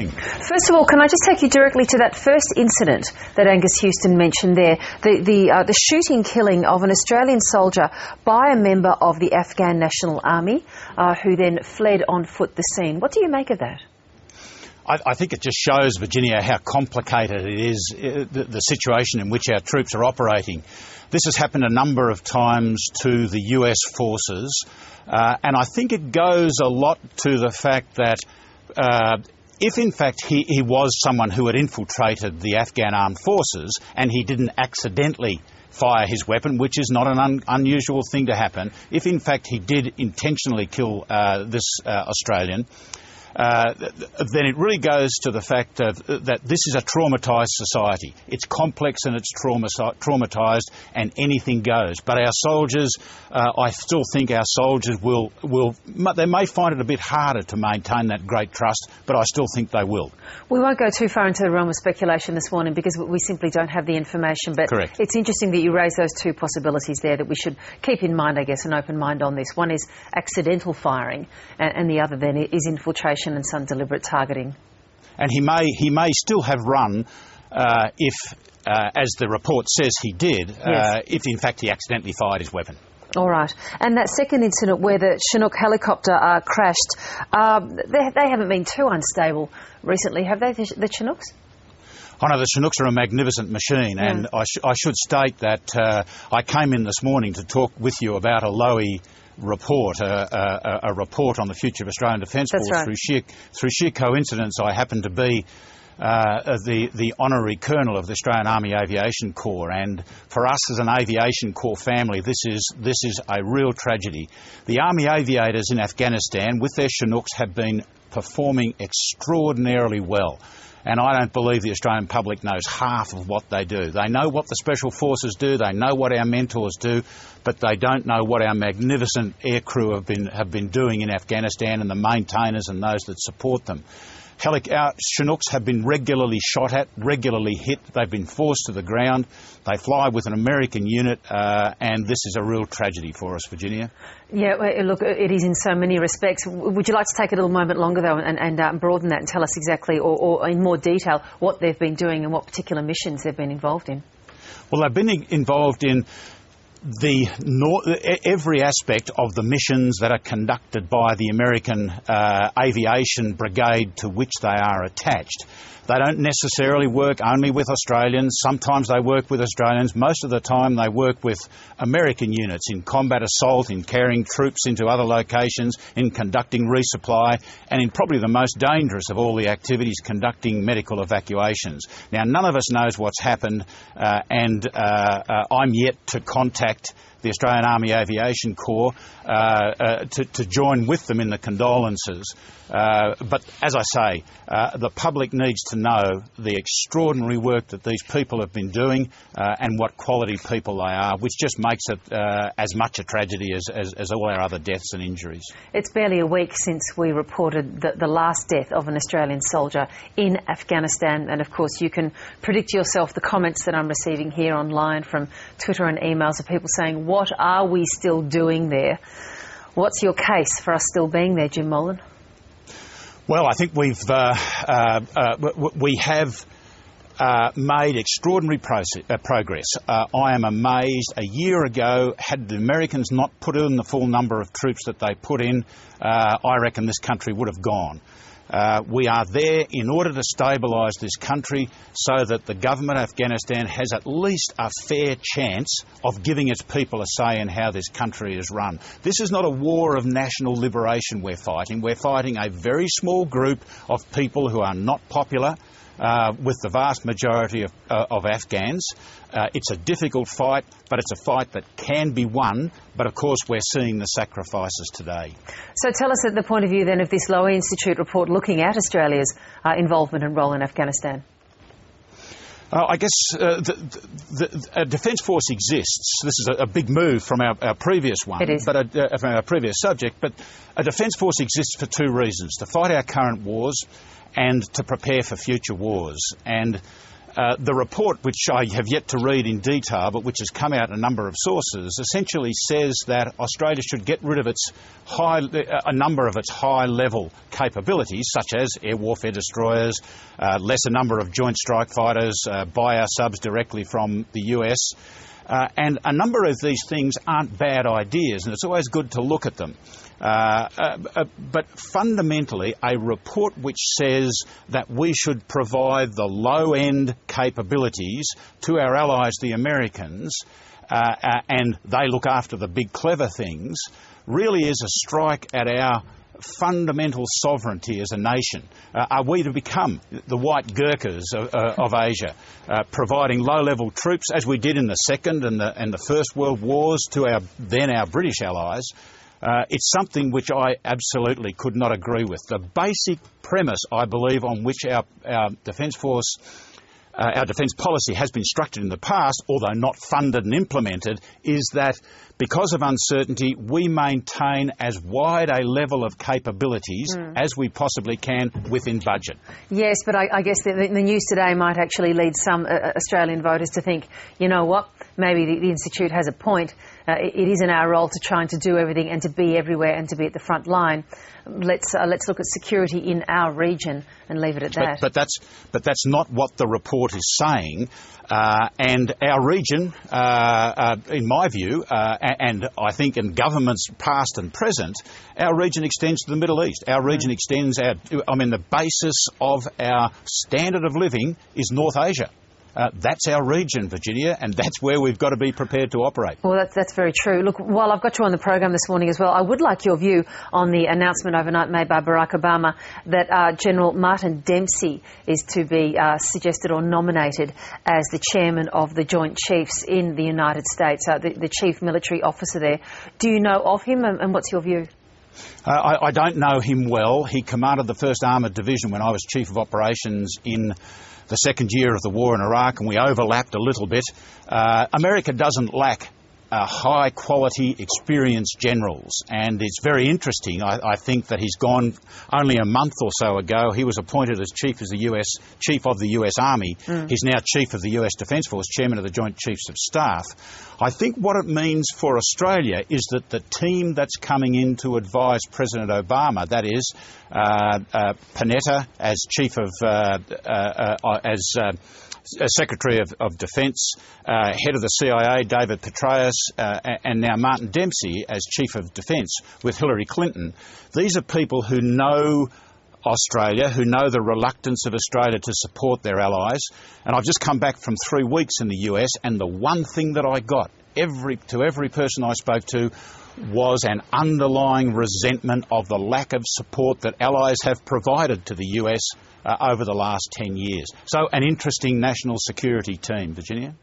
First of all, can I just take you directly to that first incident that Angus Houston mentioned there, the shooting killing of an Australian soldier by a member of the Afghan National Army who then fled on foot the scene. What do you make of that? I think it just shows, Virginia, how complicated it is, the situation in which our troops are operating. This has happened a number of times to the US forces, and I think it goes a lot to the fact that if in fact he was someone who had infiltrated the Afghan armed forces and he didn't accidentally fire his weapon, which is not an unusual thing to happen, if in fact he did intentionally kill this Australian, then it really goes to the fact that this is a traumatised society. It's complex and it's traumatised, and anything goes. But our soldiers, I still think our soldiers they may find it a bit harder to maintain that great trust, but I still think they will. We won't go too far into the realm of speculation this morning because we simply don't have the information, but correct. It's interesting that you raise those two possibilities there that we should keep in mind, I guess, an open mind on this. One is accidental firing, and the other then is infiltration and some deliberate targeting. And he may still have run if, as the report says he did, yes. If in fact he accidentally fired his weapon. All right. And that second incident where the Chinook helicopter crashed, they haven't been too unstable recently, have they, the Chinooks? I know the Chinooks are a magnificent machine, and I should state that I came in this morning to talk with you about a Lowy report, a report on the future of Australian Defence Force. Right. Through sheer coincidence, I happen to be the honorary colonel of the Australian Army Aviation Corps, and for us as an aviation corps family, this is a real tragedy. The Army aviators in Afghanistan, with their Chinooks, have been performing extraordinarily well. And I don't believe the Australian public knows half of what they do. They know what the Special Forces do, they know what our mentors do, but they don't know what our magnificent aircrew have been doing in Afghanistan, and the maintainers and those that support them. Our Chinooks have been regularly shot at, regularly hit. They've been forced to the ground. They fly with an American unit, and this is a real tragedy for us, Virginia. Yeah, look, it is in so many respects. Would you like to take a little moment longer, though, and broaden that and tell us exactly, or in more detail, what they've been doing and what particular missions they've been involved in? Well, they've been involved in every aspect of the missions that are conducted by the American aviation brigade to which they are attached. They don't necessarily work only with Australians. Sometimes they work with Australians. Most of the time they work with American units in combat assault, in carrying troops into other locations, in conducting resupply, and in probably the most dangerous of all the activities, conducting medical evacuations. Now, none of us knows what's happened, and I'm yet to contact the Australian Army Aviation Corps to join with them in the condolences. But as I say, the public needs to know the extraordinary work that these people have been doing and what quality people they are, which just makes it as much a tragedy as all our other deaths and injuries. It's barely a week since we reported the last death of an Australian soldier in Afghanistan, and of course you can predict yourself the comments that I'm receiving here online from Twitter and emails of people saying, what are we still doing there? What's your case for us still being there, Jim Molan? Well, I think we have made extraordinary progress. I am amazed. A year ago, had the Americans not put in the full number of troops that they put in, I reckon this country would have gone. We are there in order to stabilise this country so that the government of Afghanistan has at least a fair chance of giving its people a say in how this country is run. This is not a war of national liberation we're fighting. We're fighting a very small group of people who are not popular with the vast majority of Afghans. It's a difficult fight, but it's a fight that can be won. But of course, we're seeing the sacrifices today. So tell us at the point of view then of this Lowy Institute report looking at Australia's involvement and role in Afghanistan. I guess the Defence Force exists. This is a big move from our previous one, it is. From our previous subject. But a Defence Force exists for two reasons: to fight our current wars and to prepare for future wars. And The report, which I have yet to read in detail, but which has come out in a number of sources, essentially says that Australia should get rid of a number of its high-level capabilities, such as air warfare destroyers, lesser number of joint strike fighters, buy our subs directly from the US. And a number of these things aren't bad ideas, and it's always good to look at them. But fundamentally, a report which says that we should provide the low-end capabilities to our allies, the Americans, and they look after the big clever things, really is a strike at our fundamental sovereignty as a nation. Are we to become the white Gurkhas of Asia, providing low-level troops, as we did in the Second and the First World Wars, to our British allies? It's something which I absolutely could not agree with. The basic premise, I believe, on which our Defence Force, our defence policy has been structured in the past, although not funded and implemented, is that because of uncertainty, we maintain as wide a level of capabilities as we possibly can within budget. Yes, but I guess the news today might actually lead some Australian voters to think, you know what, maybe the Institute has a point. It is in our role to try and to do everything and to be everywhere and to be at the front line. Let's look at security in our region and leave it at that. But that's not what the report is saying. And our region, in my view, and I think in governments past and present, our region extends to the Middle East. Our region extends the basis of our standard of living is North Asia. That's our region, Virginia, and that's where we've got to be prepared to operate. Well, that's very true. Look, while I've got you on the program this morning as well, I would like your view on the announcement overnight made by Barack Obama that General Martin Dempsey is to be suggested or nominated as the chairman of the Joint Chiefs in the United States, the chief military officer there. Do you know of him, and what's your view? I don't know him well. He commanded the 1st Armoured Division when I was Chief of Operations in the second year of the war in Iraq, and we overlapped a little bit. America doesn't lack high-quality, experienced generals, and it's very interesting. I think that he's gone only a month or so ago. He was appointed as Chief of the US Army. He's now Chief of the US Defence Force, Chairman of the Joint Chiefs of Staff. I think what it means for Australia is that the team that's coming in to advise President Obama, that is Panetta as Secretary of Defence, Head of the CIA, David Petraeus, and now Martin Dempsey as Chief of Defence with Hillary Clinton. These are people who know Australia, who know the reluctance of Australia to support their allies. And I've just come back from 3 weeks in the US, and the one thing that I got to every person I spoke to was an underlying resentment of the lack of support that allies have provided to the US over the last 10 years. So an interesting national security team, Virginia.